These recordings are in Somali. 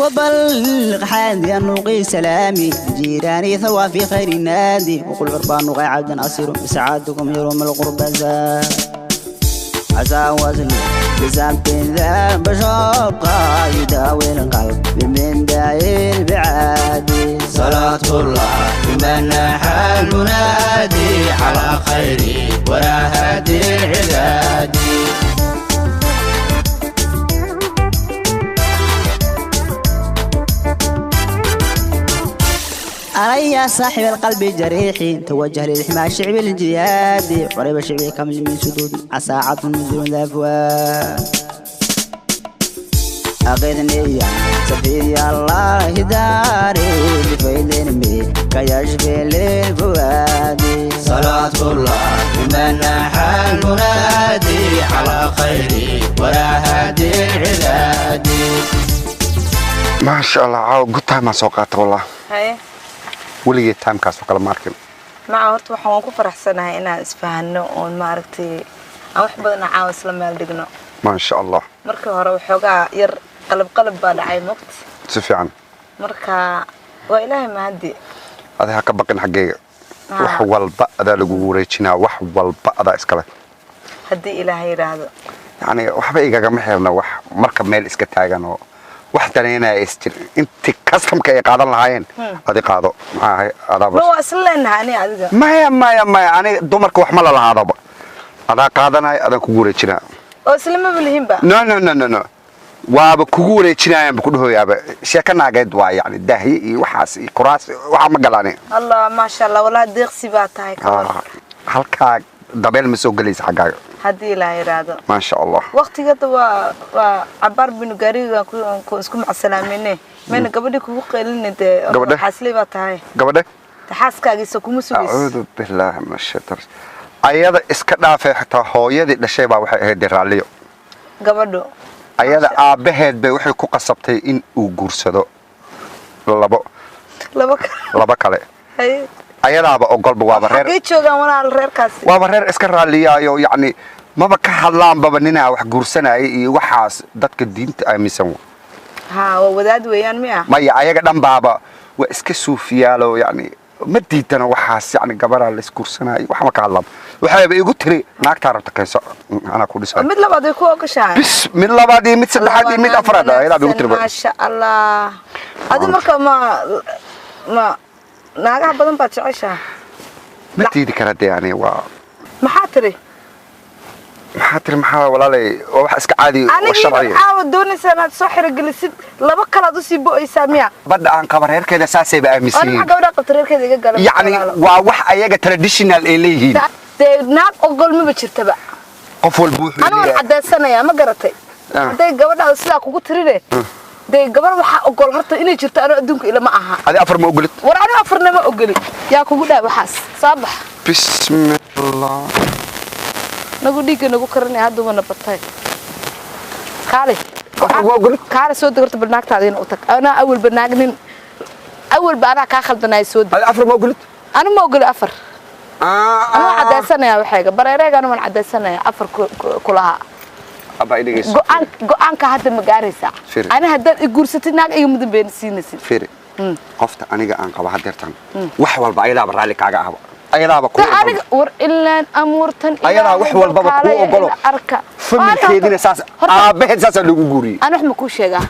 وبلغ حادي النقي سلامي جيراني ثوى في خير النادي وقل عربان عبد ناصر سعادكم يروم القرب زاد عسى وزن لزمت ذا بشوقا يداوي القلب من داعي البعاد صلاة الله من نحى المنادي على خير ولا هادي العباد أنا يا صاحب القلب جريحي توجه للحماة شعب الجياد قريب شعبي كامل من سدود عسى عطف نزول الأفواه أغثني يا سفي الله داري بفيد بي كيشفي للفؤاد صلاة الله من نحى المنادي على خير ولا هادي العباد ما شاء الله قلت ما سوقات والله هاي ولقيت تايم كاس وكلا ماركن مع هرت waxaan ku faraxsanahay inaan isfahanno oo maaragtay aan wax badan caawis la meel dhigno ما شاء الله markii hore waxoogaa yar qalab baa dhacay moqt سفيان marka waa ilaahay mahadi هذا هكا بقين حقيقة wax walba adaa lagu wareejinaa wax walba adaa iskale hadii ilaahay yiraahdo yani waxba igagama xirna wax marka meel iska taagan oo wax dareynaya istir intii customka ay qaadan lahaayeen adi qaado maxaa adaaba ma asleenahay adiga maya ani dumarka wax ma la lahaadaba adaa qaadanay adaa kugu wareejinaa oo islama bilhinba no waaba kugu wareejinayaan ku dhahoyaaba sheeka naageed waa yani daahiye iyo waxaas iyo kuraas waxa ma galaani allah ma sha Allah wala deeqsi baa tahay halka dabeel ma soo galaysa xagaaga hadii la yiraahdo ma sha Allah waqtigeeda waa cabar binu gaariga ku isku macsalaameene meena gabadhi kugu qeelinade xaslay baa tahay gabadha taxaaskaagiisa kuma sugayso a'uudu billahi ma shatar ayada iska dhaafay xitaa hooyadii dhashay baa waxay ahayd raaliyo gabadho ayada aabaheed bay waxay ku qasabtay in uu guursado laba kale ayadaaba ogolba waaba reer ay joogan walaal reerkaasi waaba reer iska raaliyayo yani maba ka hadlaan baba ninaa wax guursanay iyo waxaas dadka diinta aaminsan waa wadaad weeyaan miya maya ayaga dhan baaba waa iska suufiyaalo yani ma diidana waxaas yani gabaraa la isguursanay wax ma ka hadlaan waxayba igu tiri naagtaa rabta kayso ana ku dhisay mid labaad ay ku ogashaan bis mid labaad iyo mid saddexaad iyo mid afraad ayada igu tiri ma sha Allah adi marka ma naagaha badan baad jeceshaa ma diidi kara yani waa maxaa tiri maxaa walaalay wax iska caadi oo sharci aniga doonaysaa inaad soo xirgelisid laba kalaad u sii booysaa miya badda aan qabareerkeeda saasay ba aaminsan yihiin gabadha qabareerkeeda iga galay yani waa wax ayaga traditional ay leeyihiin naag ogol ma jirtaba qof walba wuxuu leeyahay ana cadeysanayaa ma garatay haday gabadha sidaa kugu tirine day gabar waxa ogol horta inay jirto ana adduunka ilama aha adi afar ma ogolid war ana afarna ma ogoli yaa kugu dhaay waxaas saabax bismillah nagu dhiga nagu karanay haduma na batay kaale kaale soo degorta barnaagtaada inuu tag ana awal barnaagnin awal baana ka khaldanay soo adi afar ma ogolid ana ma ogoli afar ana cadeysanaya waxayga bareereega ana cadeysanaya afar kulaha aba idageyso go'aanka hadda ma gaaraysa ana hadda guursatid naag ay muddo been siinaysid fiiri qofta aniga aan qaba hadeertan wax walba ayadaaba raali kaaga ahba ayadaaba ku aniga war ilaan amurtan ayadaa wax walba ku ogolo arka familkeedina saas aabaheed saas lagu guuriyay ana wax ma ku sheegaa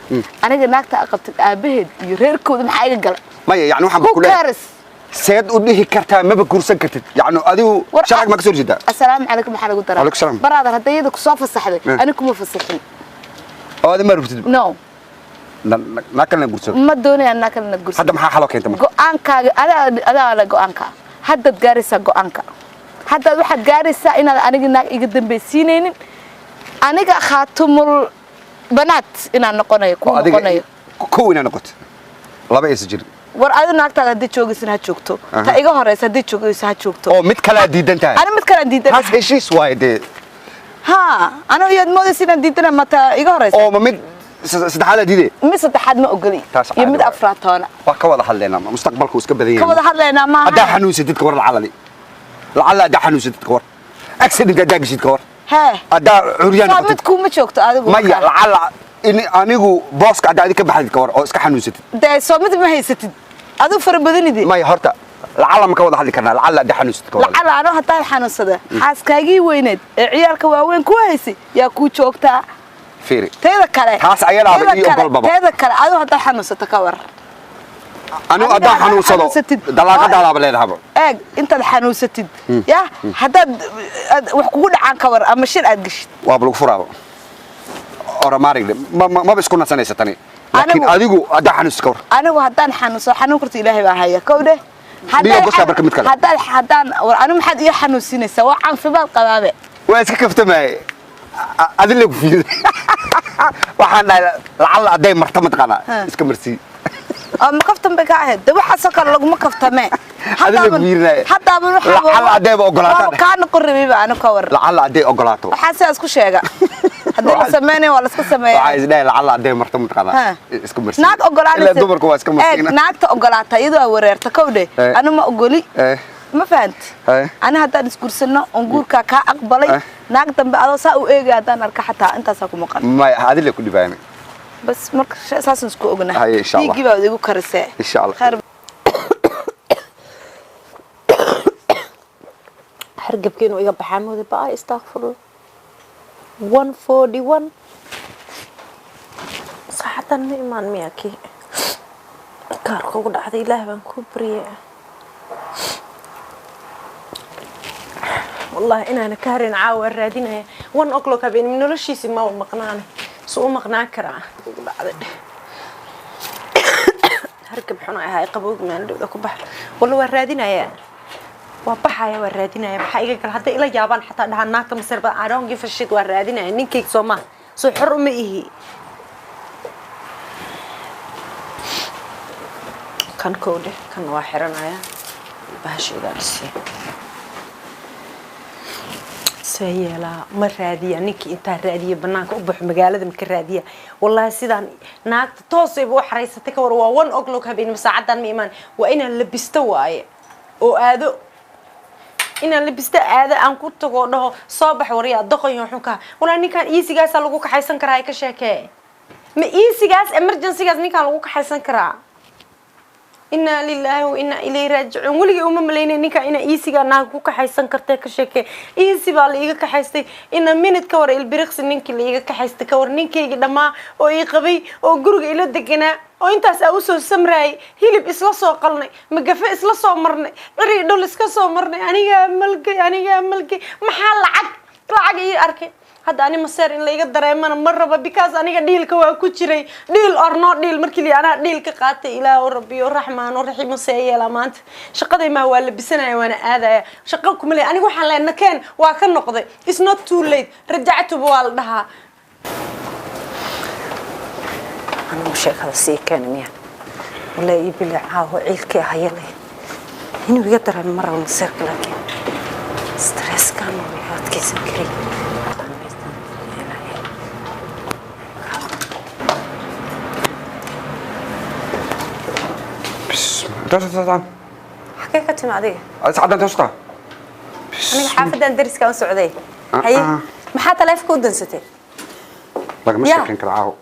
aniga naagta aqabtid aabaheed iyo reerkooda maxay iga galay maya yani waxaan ku leeyahay سيد وديه كرتا ما بكورسن كرتد يعني أديو شرعك ما كسر جدا السلام عليكم محل قدرة عليكم السلام برادر هذا يدك صوف الصحة أنا كم فسحين هذا ما رفضت نو ناكلنا قرصة ما دوني أن ناكلنا قرصة هذا محل حلوك أنت ما أنك أنا على أنك هذا تجارسة أنك هذا واحد جارسة إن أنا جينا يقدم بسينين أنا خاتم البنات إن أنا قناي كون أنا قلت لا بيسجل war aad naagtaada hadii joogaysan ha joogto ta iga horeysa hadii joogaysan ha joogto oo mid kala diidan tahay ana mid kala diidan has heshiis waayde ha ana iyad moodaysan diidan mata iga horeysa oo mid saddexaad diiday mid saddexaad ma ogoli iyo mid afraad toona waa ka wada hadleynaa mustaqbalku iska badan yahay ka wada hadleynaa ma hada xanuunsadid ka war lacala hada xanuunsadid ka war accident hada gashid ka war ha hada curiyaan mid kuma joogto adigu maya lacala إني أنيجو بوسك عدادي كبحد كور أو إسكح نوزت dee soo mid ma haysatid aduu fara badanidii ما يهرتا العالم كوضح حد كنا العالم ده حنوزت كور lacala anoo haddaan xanuunsada xaaskaagii weyneed ee ciyaalka waaweyn ku haysay yaa kuu joogtaa فيري teeda kale taas ayada teeda iyo kale- golbaba. teeda kale aduu haddaan xanuunsato ka war أنا أدان حنوصله xanuunsatid. دلاك دلا بلاد هذا eeg intaad xanuunsatid ya haddaad wax kugu dhacaan ka war ama shir aad geshid وابلغ فرابو أورا مارك ما بس كنا سنة ستاني لكن أنا أديجو أدان حنوز كور anigu haddaan xanuunso xanuun karta ilaahay baa haya kowdhe Biyo bus abarka mid kale. haddaan war anigu maxaad ii xanuunsinaysaa waa caafimaad qabaabe وإسك كفت معي أدلك فيه وحنا لعل أدي مرتبط قنا إسك مرسي oo ma kaftan bay ka ahayd de waxaasoo kale laguma kaftamee Adiga fiirinaya. haddaaban Lacala hadday ba ogolaataan. kaa noqon rabayba anigu ka war لعل أدي أقلاته waxaa sidaas ku sheega haddii la sameynaya waa la iska sameeyaa وعايز ده لعل أدي مرتبط قنا ها. إسك مرسي naag ogolaanaysa إلا دمر كواس كم eeg naagta ogolaata iyadoo ay wareerta kowdhe anu ma ogoli إيه ma fahant إيه ani haddaan isgursano oon guurkaa kaa aqbalay naag dambe adoo saa u eegay haddaan arka xataa intaasaa ku maqan ما هذا اللي كل باينه bas marka saasaan isku ognahay Haye, insha Allah. dhiiggii baad igu karisee إن شاء الله khayr hargabkeenu iga baxaa mooda baa astaghfirullah 141 saacatan ma imaan miyaki kaarka ugu dhacday ilaah baan ku bariyay wallahi inaana ka harin caawa raadinaya 1 o'clock habeen noloshiisi ma maqnaane soo maqnaa karaa ugu dhacday hargab xun ahay qabowg maan dhawda ku bax walla waa raadinaya waa baxaya waa raadinaya waxa iga gal hadda ila yaabaan xataa dhahan naagta masir ba I don't give a shit waa raadinaya ninkeyg Soomaa soo xor uma ihi kan koode kan waa xiranaya baashida dhisi sayela ma raadiya ninkii inta raadiya banaanka u baxo magaalada ma ka raadiya wallahi sidaan naagta toosay buu xareysatay ka war waa 1 o'clock habeen saacadan ma imaan waa inaan labisto waaye oo aado inaan labista aada aan ku tago dhaho soo bax wariya doqoyo xunka wala ninkan easygaas lagu kaxaysan karaa ka sheekay ma easygaas emergencygaas ninkan lagu kaxaysan karaa inna lillahi wa inna ilayhi raaji'un waliga uma maleynay ninka ina easyga naag ku kaxaysan kartay ka sheekay easy baa la iga kaxaystay ina minute ka war ilbiriqsi ninkii la iga kaxaystay ka war ninkeyga dhamaa oo ii qabay oo guriga ila deganaa oo intaas aan u soo samraay hilib isla soo qalnay magafa isla soo marnay dhari dhul iska soo marnay aniga malkay maxaa lacag ii arkay hadda ani maseer in la iga dareemana ma raba because aniga dhiilka waa ku jiray dhiil or no dhiil markii la ana dhiilka qaatay ilaahu rabbiyo raxmaano raxiim seeyela maanta shaqaday ma waa la bisanaya waana aadaya shaqo kuma leh aniga waxaan leenahay keen waa ka noqday it's not too late rajactu waa la dhahaa أنا مش هذا الشيء كان مياه ولا يبلع عاو عيلك هيلي هنا بيقدر المرة ونصير لكن ستريس كان ويهات كيس كري تعال حقيقة مع ذي سعد أنت وسطها أنا حافظة درس كان سعودي هي ما حتى لا يفكوا دنستي لقى مش شاكين كرعاو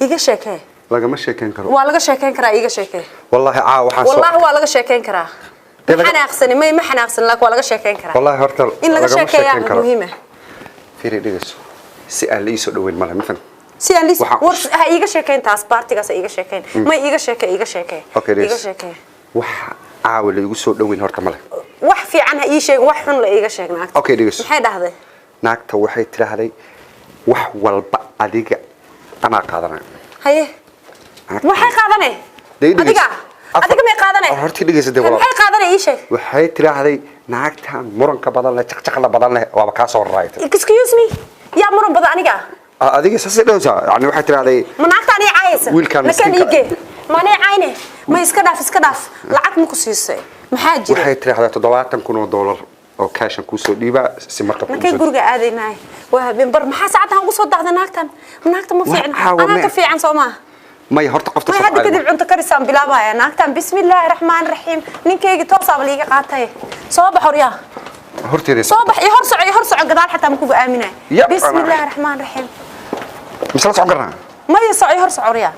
iga sheekay laga ma sheekeen karo waa laga sheekeen karaa iga sheekay wallahi waxaan soo wallahi waa laga sheekeen karaa xanaaqsan ma xanaaqsan laakiin waa laga sheekeen karaa wallahi horta in laga sheekeeyaa muhiim ah fiiri dhigaso si aan la isoo dhaweyn malaha mifan si aan lis war ha iga sheekeen taas partigaas iga sheekeen ma iga sheekay iga sheekay wax caawa la igu soo dhaweyn horta malaha wax fiican ha ii sheeg wax xun la iga sheeg naagta okay dhigaso maxay dhahday naagta waxay tiraahday wax walba adiga أنا قادرة. هاي. ما حي قادرة. أديكا. أديكا ما قادرة. هرتي دقيقة دي والله. حي قادرة إيش؟ وحي ترى هذه ناقتها مرن كبدلنا تك لا بدلنا وبكاسور رايت. Excuse me. يا مرن بدأنيكا. أديكا سأسأله يعني وحي ترى هذه. مناقتها أنا عايز. لكن يجي. ما أنا عينه. ما يسكدف. لعك مكسيسة. محاجر. وحي ترى هذا تضوات تكونوا $1 أو كاش نكوسو ديبا سمرت بقول. لكن جورج عادي ناي. وهبين بر محا ساعتها نقصد دعنا ناقتن ما في عن أنا كفي عن صوما ما يهرت قفت ما حد كذب عن تكرسان بلا بايا ناقتن بسم الله الرحمن الرحيم نينكي توصل لي قاطه صباح وريا هرتي دي صباح يهرسع قدال حتى مكو آمنة بسم الله الرحمن الرحيم مثلا صعقرنا ما يسعى هرس عريا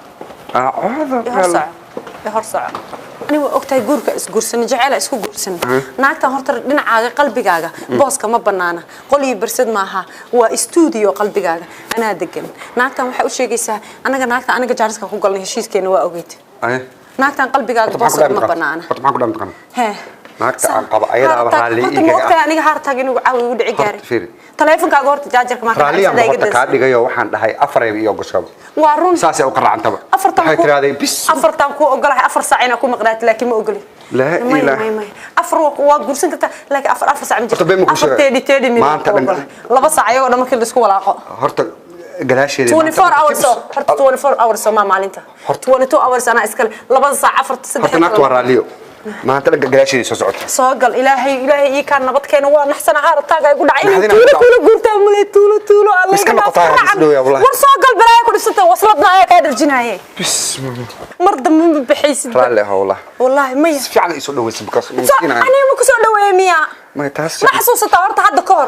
هذا هرس هرس أنا وقتها جورك إسقورسن جعله إسكو جورسن ناقته هرتر دين عاقة قلبي جاجا بوسك ما بنانا قولي برسد معها واستوديو قلبي جاجا أنا دقن ناقته ما حقول شيء جيسه أنا ناقته أنا جالس كأقول قلني هالشيء كأنه وأوجيت ناقته قلبي جاجا بوسك ما بنانا كنت معك قدام تقن ها ناقته قبا أيضا رالي هرت وقتها أنا هرت هجينو عاوي ودعي جاري تلفون كأقول تجاجر ما رالي أنا قلت كادي جاي وحن ده هاي أفرع بيوجسكم وارون ساسي أقرأ عن تبع أفرتان كو أقولها أفر ساعين أكون مقدرت لكن ما أقولي لا إله أفر وقرصن كتا لكن أفر ساعة من جد أفر تيدي من لا بس عيو ولا ما كل سكوا لا هرت جلاش 24 hours هرت 24 hours ما مالنتا 22 hours أنا إسكال لا بس ساعة أفر تصدق هرت ناقت وراليو ما أنت لقى جلاش دي سوسعت ساقل إلهي كان نبض كان ونحسن هذا تاجا يقول عيني تولو قلت أملي تولو الله بس كم قطعة هذا يا والله ورساقل بلاي كل ستة وصلتنا يا كادر جناية بسم الله مرض من بحيس رالي والله مية فعلا يسولوا ويسبكوا أنا ما كسر مية ما يتحسن ما حسوسة تعرض حد كور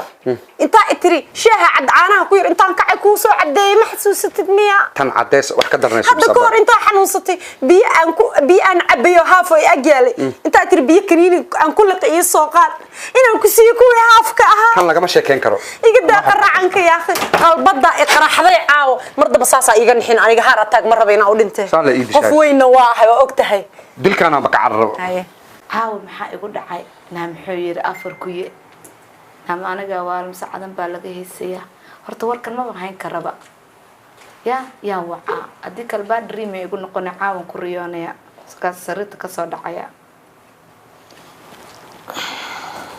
أنت اتري شاه عد عنا كوير أنت كعي كوسو عدي ما حسوسة مية تنعديس وحكدر نشوف حد كور أنت حنوستي بي أن عبيه هافو أجيالي أنت اتري بي كريني أن كل قيس سوقات إن كسي كوي هافك كان لقى ماشي كين كرو يقدر قرع عنك يا أخي البضة إقرا حذي عاو مرض بصاصة يجن حين أنا جهار أتاك مرة بينا أقول أنت قفوين نواحي وأكتهي دل كان أنا بكعرب عاو محا يقول دعاي نعم حوير أفر كوي نعم أنا جوال مساعدة بالغ هسيا هرتور كان ما بهين كربا يا وعاء أديك البعد ريمي يقول نقول عاون كوريونيا كسرت كسر دعايا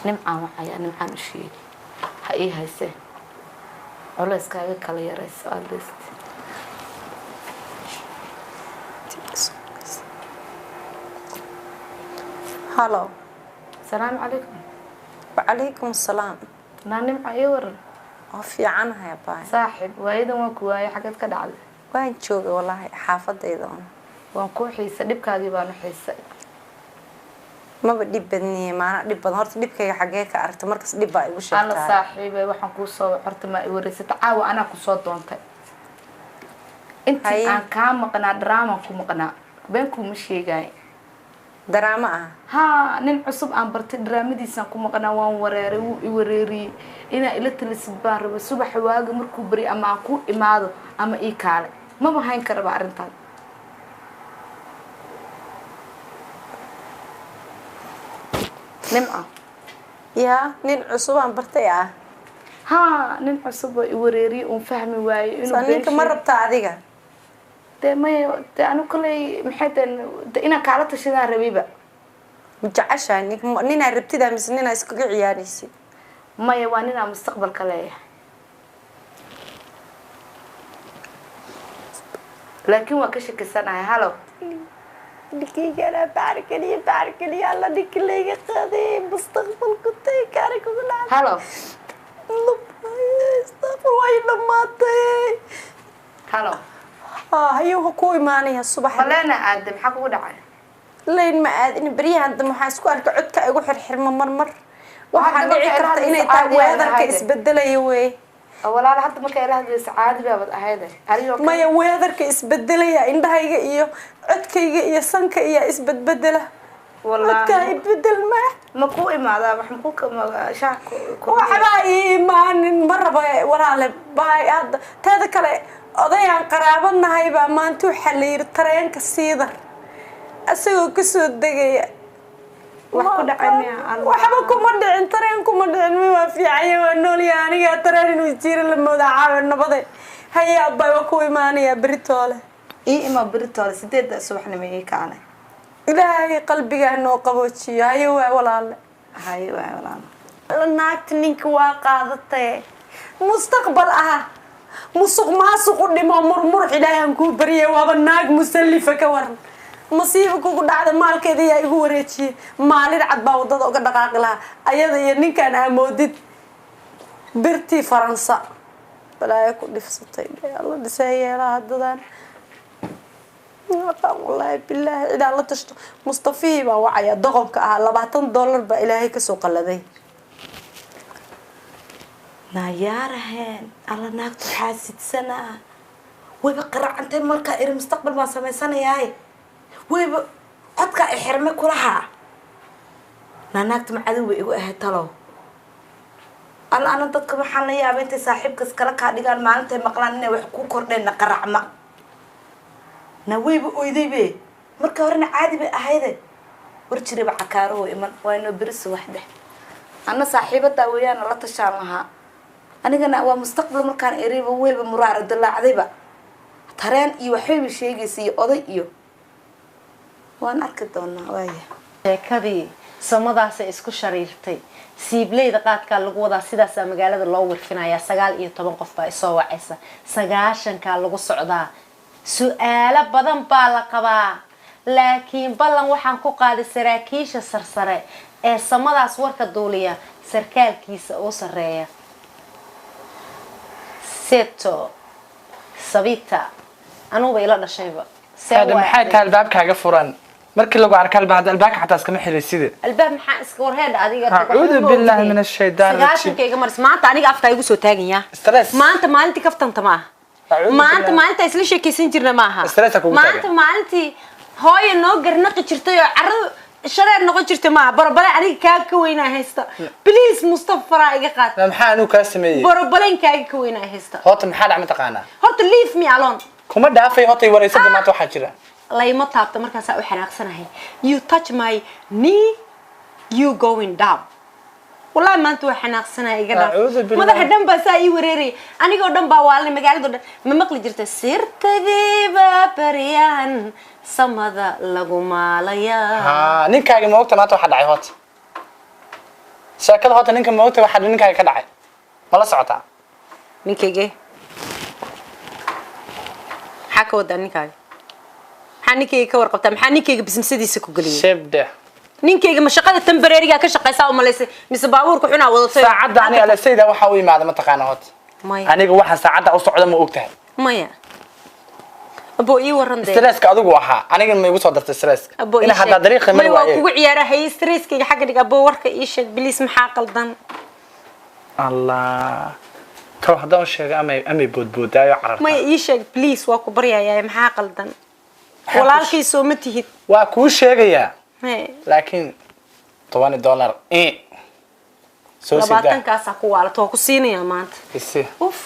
نمعا وعيا نمعا نشيل هاي هايسه والله اسكاغا كلا يريس سؤال دست هلو السلام عليكم وعليكم السلام نمعا يور في عنها يا باي صاحب وايدا وكواي حاجات كدعل وين جوجي والله حافظيدا waan ku xiisa dhibkaagii baan u xiisay ma dhib badnii maana dhib badan horta dhibkayga xagee ka aragtay markaas dhib baa igu sheegtay ana saaxiibay waxaan ku soo horta ma wareysata caawa ana ku soo doontay intii aan ka maqnaa drama ku maqnaa been ku ma sheegay drama ha nin cusub aan bartay dramadiisa ku maqnaa waan wareeray uu i wareeriyay ina ila talisid baan rabo subax waaga markuu bari ama ku imaado ama ii kaale ma bahayn karaba arintan نمعة يا نين عصوب عم برتيا ها نين عصوب يوريري ونفهمي واي إنه بيش مرة بتاعديها ده ما ده أنا كلي محتاج ده إنا كعلت شيء ربيبة متعش يعني نين عربتي ده مس نين اسكو عياريسي ما يوانينا مستقبل كلاه لكن وكشك السنة هالو دقيقة أنا بارك لي الله ديك اللي قاضي مستقبل كنت كارك ولا هالو استغفر واي لما طي هالو هيو كوي ماني الصبح خلينا أقدم حكوا دعاء لين ما أدني بريها عند محاسكو أرك عدك أقول حر مرمر waxaan dhici karta inay tahay weedarka isbedelay way walaal hadda marka ay raahdo saacad baad ahayd ariyo maya weedarka isbedelaya indhahayga iyo codkayga iyo sanka iyo isbedbedela wallahi ka isbedel ma ku imaada wax ma ku shaako waxa iimaanin marba walaal baay hadda taada kale odayaan qaraabanahay baa maanta xaliir tareenka siida asagoo ka soo degaya waxba kuma dhicin tareen kuma dhicin ma fiicay waa nool yaaniga tareen inuu jiiro la moodaa nabade haya baa ku iimaanaya britoole ima britoole 8 subaxnimo ee kaanay ilaahay qalbiga noo qaboojiyo hayo waa walaal naagta ninka waa qaadatay mustaqbal musuq maasuq u dhimo murmur ilaahan ku bariyay waaba naag musallifa ka waran masiibo kugu dhacda maalkeeda ayaa igu wareejiyay maalin cad baa wadada uga dhaqaaqi lahaa ayada iyo ninkan amoodid birtii Faransa balaa ku dhifsatay Allah dhisayeela hadadan wallahi billahi ila la tashto Mustafi baa wacaya doqonka $20 baa ilaahay ka soo qaladay naayaraheen alla naagtu xaasid sana wayba qaraacantay markaa iri mustaqbal baan samaysanayahay wayba codka ay xirme kulahaa naagta macadow way igu ahayd talow ana dadka waxaan la yaabay intay saaxiibkas kala kaa dhigaan maalintay maqlaan inay wax ku kordheen na qaracma na wayba oydaybe marka horena caadi bay ahayde war jiraba cakaaro iman waa inoo beris wax dheh ana saaxiibada weeyaan la tashaan lahaa anigana waa mustaqbal markaan eriba wayba muraara dalaacdayba tareen iyo waxay sheegaysay oday iyo waan arki doonaa waaya sheekadii samadaas isku shariirtay siibleyda qaadka lagu wadaa sidaas magaalada loo warfinayaa 19 qof baa soo wacaysa 9 ka lagu socdaa su'aalo badan baa la qabaa laakiin ballan waxaan ku qaaday saraakiisha sarsare ee samadaas warka duuliya sarkaalkiisa oo sareeya seto sabita anuba ila dhashayba هذا محاك الباب كاغا فران markii lagu arkaa baad albaabka xataa iskama xilaysid albaab maxaa iska warheed adiga a'uudu billahi min ash-shaytaan sagaashankayga maris maanta aniga afka igu soo taaganya stress maanta maalintii kaftanta ma maanta isla sheekaysan jirna ma aha stress ku maanta maalintii hooyo noo garnaqi jirtay oo carro shareer noqon jirtay ma barbare aniga ka weynaa haysta please Mustafa iga qaad maxaa anu ka sameeyay barbaren kaaga ka weynaa haysta horta maxaa dhacay taqaana horta leave me alone kuma dhaafay horta wareysada maanta waxa jira layma taabta markaas u xanaaqsanahay you touch my knee you going down wallahi maanta waa xanaaqsanahay iga dhaaf madaxa dhan baa saa ii wareeray anigoo dhan baa waalay magaalada dhan ma maqli jirtay sirtadiiba bariyaan samada lagu maalaya ha ninkaaga ma ogta maanta waxa dhacay horta sheekada horta ninka ma ogta waxa ninkaaga ka dhacay ma la socotaa ninkayga xaka wada ninkaaga ninkayga ka warqabta maxaa ninkayga bismadiisa ku galiyay shabda ninkayga ma shaqada temporary-ga ka shaqeysaa oo maleysay mise baabuurka xuna wadato saacada aniga la sayda waxa uu yimaado ma taqaana hot aniga waxa saacada u socdo ma ogtahay maya abo ii waran day stresska adigu ahaa aniga ma igu soo dartay stresska ina hada dariiqa ma waa kugu ciyaarahay stresskayga xagga dhiga abo warka ii sheeg please maxaa qaldan allah taw hadan sheega ama boodboodaayo cararta ma ii sheeg please waa ku baryayaa maxaa qaldan walaalkii soo ma tihid waa ku sheegaya laakiin $20 soo sida 20 kaas ku waalato ku siinaya maanta isi uf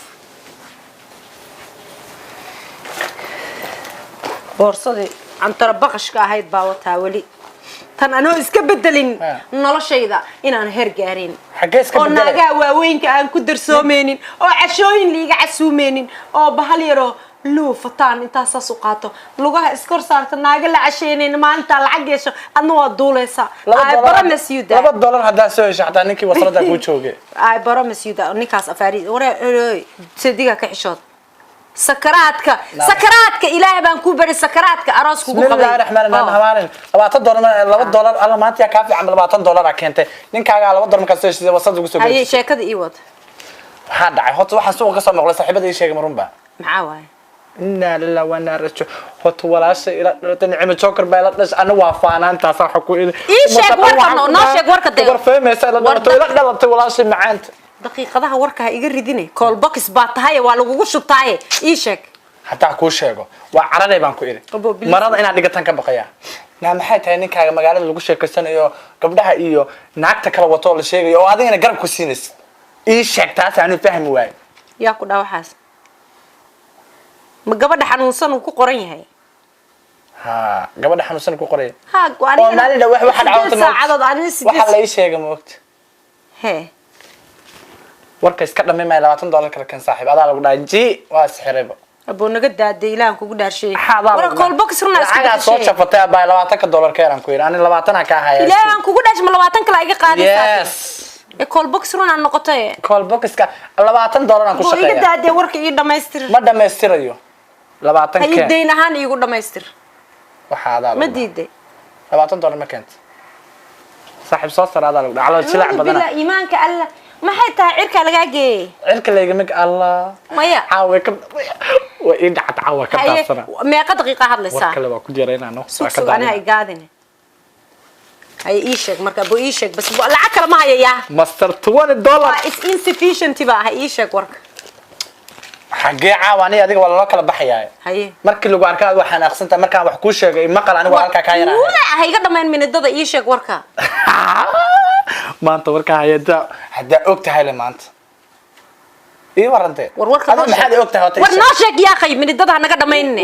boorsadi antara baqashka ahayd baa wataa wali tan anoo iska bedelin noloshayda inaan heer gaarin xagee iska bedelay oo naga waaweynka aan ku darsoomeenin oo cashooyin liiga casuumeenin oo bahal yaro loo fataan inta saas u qaato lugaha iskor saarta naaga la casheyneen maanta lacag yeesho adna waa duuleysa I promise you that $2 hadaa soo hesho hadaa ninkii wasrada ku joogay I promise you that ninkaas afaari sadiga ka xishood sakaraadka ilaahay baan ku bari sakaraadka aroos kugu qabay bismillaahir rahmaanir rahiim $2 alla maanta yaa ka fiican $2 keentay ninkaaga $2 markaa soo heshay wasrada ugu soo gashay ay sheekada ii wad waxa dhacay horta waxa suuqa ka soo maqlay saaxiibada ii sheegay marunba maxaa waay inna lillahi wa inna ilaihi raaji'uun horta walaasha ila nicmo joker baa la dhash ana waa faanaanta sax ku ii sheeg warka noo sheeg warka day war fahmaysa la dhalatay walaasha macaanta daqiiqadaha warka iga ridine call box baa tahay waa lagu shubtaaye ii sheeg hataa ku sheego waa cararay baan ku iri marada inaad dhigatan ka baqaya maxay tahay ninkaaga magaalada lagu sheekaysanayo gabdhaha iyo naagta kala wato la sheegayo oo adigana garab ku siinaysid ii sheeg taas aan fahmi waay yaa ku dhawaxaas ma gabadha xanuunsan uu ku qoran yahay ha gabadha xanuunsan ku qoray ha oo maalin waxa dhacay waxa la ii sheegay ma ogta he warka iska dhamay $20 kala kan saaxiib adaa lagu dhaajii waa sixirayba abo naga daaday ilaan kugu dhaarshay war call box runa iska dhaashay soo chafatay baa $20 keeran ku yiri ani 20 ka hayaa ilaan kugu dhaash ma 20 kala iga qaadaysaa yes call box runa noqotay call box ka $20 aan ku shaqeeyaa iga daaday warka ii dhameystir ma dhameystirayo 20 hay deyn ahaan iigu dhameystir waxa adaa ma diiday $20 ma keent saaxiib soo saraada lagu dhaclo jilac badan bila iimaanka alla ma xataa cirka laga geeyay cirka laga mag Allah maya caawe ka waa in dhacad caawe ka taasana meeqa daqiiqo hadlaysaa kale waa ku diyaarayna no ka daana ay gaadin ay ii sheeg marka boo ii sheeg bas lacag kale ma hayaya master $20 is insufficient ba ii sheeg warka xagee caawani adiga wala loo kala baxayaa haye markii lagu arkaa waxaan aqsanta markaan wax ku sheegay maqal anigu halka ka yaraa waa iga dhamaan minidada ii sheeg warka maanta warka hayada hadda ogtahay le maanta ii warantay warka adiga maxaad ogtahay war noo sheeg yaa akhay minidada naga dhamaynne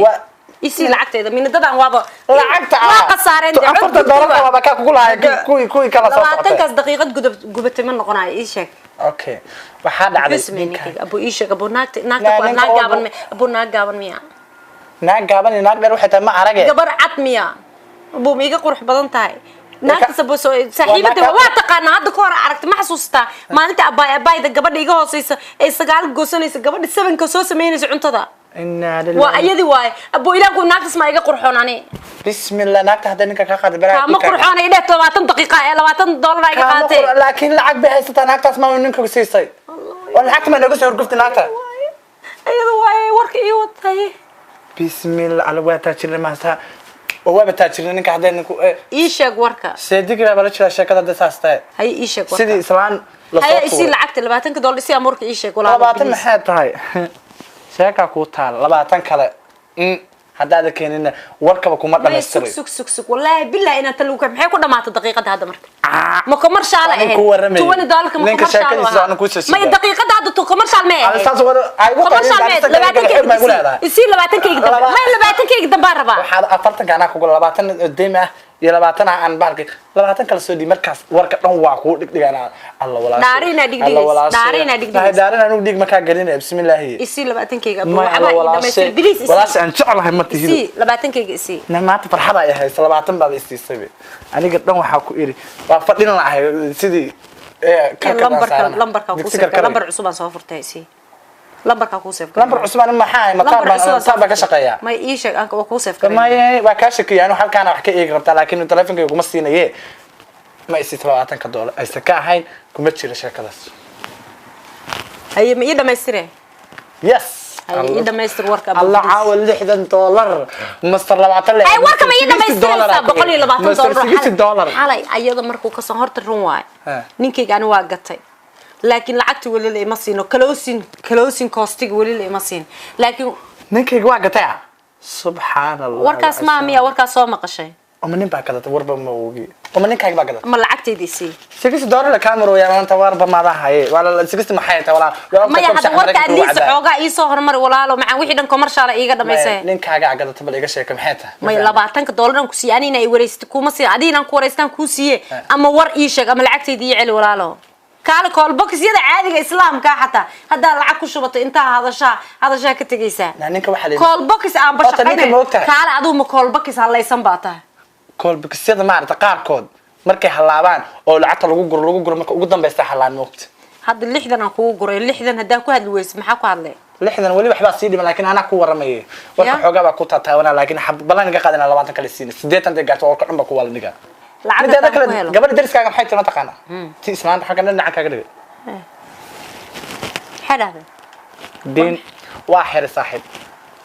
isi lacagteeda minadadan waaba lacagta waa qasaareen $40 waaba ka kugu lahayd kuwi kala soo socotay 20 daqiiqad gubatay ma noqonayo ii sheeg okay waxa dhacday bismillaahi abu ii sheeg abu naagta waa naag gaaban me abu naag gaaban miya naag gaaban naag dheer waxay tahay ma aragay gabar cad miya abu miiga qurux badan tahay naagta sabo saaxiibada waa taqaana hadda ka hor aragtay ma xasuustaa maalinta abayda gabadha iga hooseysa ay sagaal goosanaysa gabadha 7 ka soo sameynaysa cuntada inna lillahi waa ayadi waay abu ilaahu naagtas ma iga qurxoon ani bismillah naagta hadda ninka ka qaad baraa ma qurxoon ay dheer 20 daqiiqo ee $20 ay qaatay laakiin lacag bay haysataa naagtaas ma ninka ku siisay wal lacagta ma naga soo horgufti naagta ayadu waay warka ii watay bismillah ala waa taajirna ma sa oo waa taajirna ninka hadda ninku ii sheeg warka seediga bala jira sheekada dasaastay hay ii sheeg warka sidii islaan la soo hay isi lacagta $20 si amurka ii sheeg walaal 20 maxay tahay sheeka ku taal 20 kale hadda keenina warkaba kuma dhamaystiray sug wallahi billahi inaan tan lagu maxay ku dhamaatay daqiiqada hadda marka ma commercial ahayd $20 ma commercial ma daqiiqada hadda to commercial ma ahayd saas wada ay ugu tahay isi 20 kayga dambe ma 20 kayga dambe raba waxa 40 kana ku 20 deem ah iyo 20 aan baalkay 20 kala soo dhii markaas warka dhan waa ku dhigdhigaana alla walaal daarina digdigis daarina anu dhig marka galinay bismillah isi 20 kayga abu ama bilis walaal aan jeclahay ma tihiin isi 20 kayga isi namaata farxada ay hayso 20 baa istiisay aniga dhan waxa ku iri waa fadhin lahay sidii lambar cusub aan soo furtay isi lambarka ku save lambar cusub aan ma xaay ma taab ka shaqeeya ma ii sheeg aan ku save karay ma waa ka shaqeeyaan halkaan wax ka eegi rabtaa laakiin telefonkayga kuma siinaye ma isi $20 ay ka ahayn kuma jira sheekadaas ay ma ii dhameystireen yes ay ii dhameystir warka Allah caawil $60 master 20 ay warka ma ii dhameystiraysaa $120 xalay ayada markuu ka soo horta run waay ninkayga aan waa gatay laakiin lacagta wali la ima siino closing costiga wali la ima siin laakiin ninkayga waa gatay subhanallah warkaas ma miya warkaas soo maqashay ama nin baa gadatay warba ma ogi ama ninkayga baa gadatay ma lacagteedii si $60 la camera yaa maanta warba ma lahaye wala 60 maxay tahay wala ma yahay warka adliis xoogaa ii soo hormar walaalo macaan wixii dhan commercial iiga dhameysay ninkaaga gadatay bal iga sheeka maxay tahay ma $20 ku siiyaan inay wareysay kuma sii adiina ku wareystaan ku siiye ama war ii sheeg ama lacagteedii ii celi walaalo kaala call box yada caadiga islaamka xataa hadda lacag ku shubato inta hadashaa ka tagaysaa ninka waxa leeyahay call box aan bashaqeynay kaala aduu ma call box halaysan baata call box yada ma aragta qaarkood markay halaabaan oo lacagta lagu guro marka ugu dambaysta halaan moogta hadda 60 aan kugu guray 60 hadaa ku hadli weys maxaa ku hadlay 60 wali waxba sii dhiman laakiin ana ku waramayay warka xoogaa baa ku taataawana laakiin balan iga qaadana 20 kale siin 80 day gaarto oo ka dhanba ku wala niga lacagta kale gabadha dariskaaga maxay tahay ma taqaana ti ismaanta xaga dhinaca kaaga dhigay xaraada din waa xir saaxib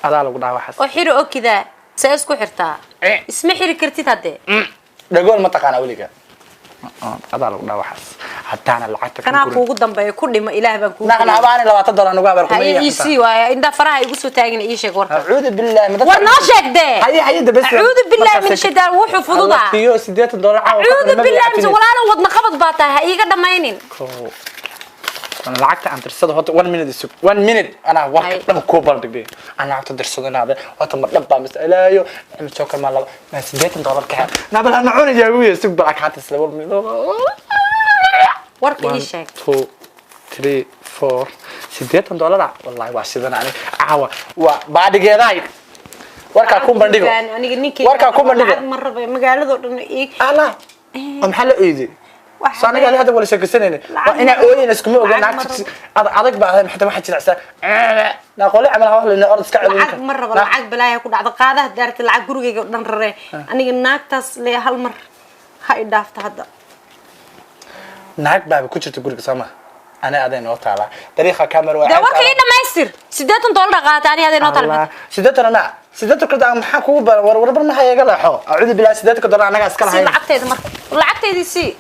adaa lagu dhaawaa xas oo xiro oo kida say isku xirtaa isma xiri kartid hadde dhagool ma taqaana waliga adaa lagu dhaawaa xas hadaana lacagta kana kuugu dambeeyo ku dhimo ilaahay baan kuugu naqna abaani $20 nagu abar kuma yahay isi waaya inda faraha igu soo taagin ii sheeg warka a'uudu billahi madad war noo sheegde haye bas a'uudu billahi min shaytaan wuxuu fududa iyo $80 a'uudu billahi min walaalo wadna qabad baa tahay iiga dhamaynin أنا لعبت عن درسده هات 1 minute السوق 1 minute أنا وقت لما كوبر دقيقة أنا لعبت درسده هذا وقت ما نبى مسألة يو عم تشوكر مال ما $60 كهذا نبى أنا عوني جاوية السوق برك حتى سلوا ورك إيشك 2 3 4 $60 والله واسيدنا يعني عوا وبعد كده ورك أكون بندقه ورك أكون بندقه مرة مقالة ضرنا إيه أنا محل إيدي صانع قال هذا ولا شيء كسنين وأنا أولي ناس كم أقول ناقص أضيق بعد حتى ما حد يلعب نقول عملها لأن أرض سكعل مرة بالعق بلا يكون عض قاعدة دارت العق جروجي قدام الرّي أنا الناقص لي هالمر هاي دافت هذا ناق بقى كنت تقول كسامة أنا أذن نوت على تاريخ كاميرا واحد ده وقت إيه ما يصير $60 قاعد أنا أذن نوت على $60 كده محكوبة وربنا ما هي قلها أعوذ بالله $60 أنا قاعد أسكلها لعبت هذا مرة لعبت هذه سي